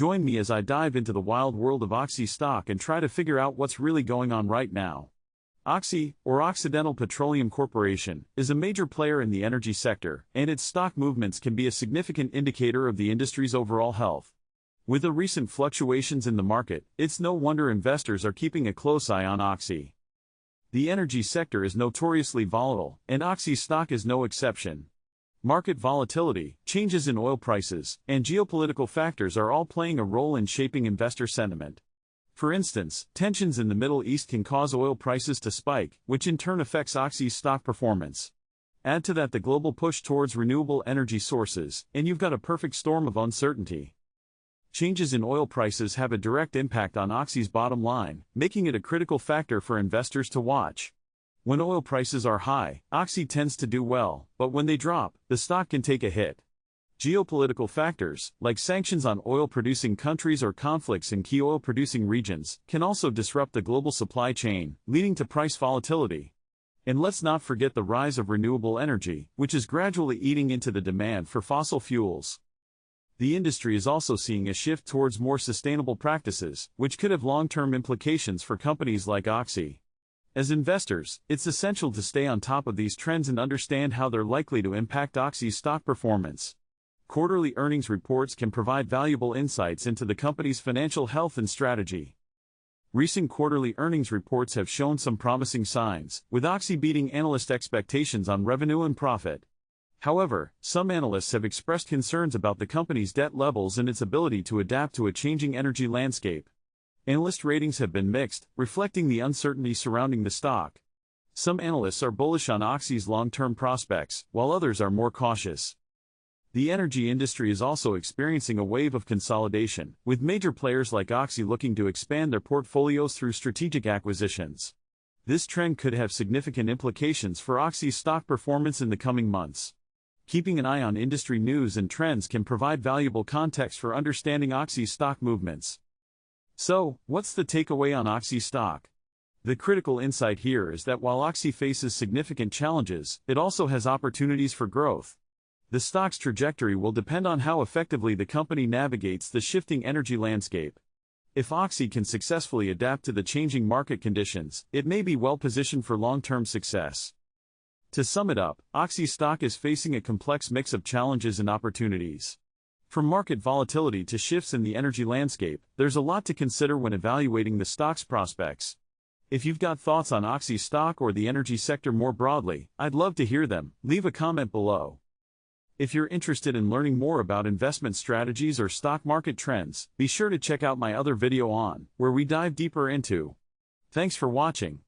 Join me as I dive into the wild world of Oxy stock and try to figure out what's really going on right now. Oxy, or Occidental Petroleum Corporation, is a major player in the energy sector, and its stock movements can be a significant indicator of the industry's overall health. With the recent fluctuations in the market, it's no wonder investors are keeping a close eye on Oxy. The energy sector is notoriously volatile, and Oxy stock is no exception. Market volatility, changes in oil prices, and geopolitical factors are all playing a role in shaping investor sentiment. For instance, tensions in the Middle East can cause oil prices to spike, which in turn affects Oxy's stock performance. Add to that the global push towards renewable energy sources, and you've got a perfect storm of uncertainty. Changes in oil prices have a direct impact on Oxy's bottom line, making it a critical factor for investors to watch. When oil prices are high, Oxy tends to do well, but when they drop, the stock can take a hit. Geopolitical factors, like sanctions on oil-producing countries or conflicts in key oil-producing regions, can also disrupt the global supply chain, leading to price volatility. And let's not forget the rise of renewable energy, which is gradually eating into the demand for fossil fuels. The industry is also seeing a shift towards more sustainable practices, which could have long-term implications for companies like Oxy. As investors, it's essential to stay on top of these trends and understand how they're likely to impact Oxy's stock performance. Quarterly earnings reports can provide valuable insights into the company's financial health and strategy. Recent quarterly earnings reports have shown some promising signs, with Oxy beating analyst expectations on revenue and profit. However, some analysts have expressed concerns about the company's debt levels and its ability to adapt to a changing energy landscape. Analyst ratings have been mixed, reflecting the uncertainty surrounding the stock. Some analysts are bullish on Oxy's long-term prospects, while others are more cautious. The energy industry is also experiencing a wave of consolidation, with major players like Oxy looking to expand their portfolios through strategic acquisitions. This trend could have significant implications for Oxy's stock performance in the coming months. Keeping an eye on industry news and trends can provide valuable context for understanding Oxy's stock movements. So, what's the takeaway on Oxy stock? The critical insight here is that while Oxy faces significant challenges, it also has opportunities for growth. The stock's trajectory will depend on how effectively the company navigates the shifting energy landscape. If Oxy can successfully adapt to the changing market conditions, it may be well positioned for long-term success. To sum it up, Oxy stock is facing a complex mix of challenges and opportunities. From market volatility to shifts in the energy landscape, there's a lot to consider when evaluating the stock's prospects. If you've got thoughts on Oxy stock or the energy sector more broadly, I'd love to hear them. Leave a comment below. If you're interested in learning more about investment strategies or stock market trends, be sure to check out my other video where we dive deeper into. Thanks for watching.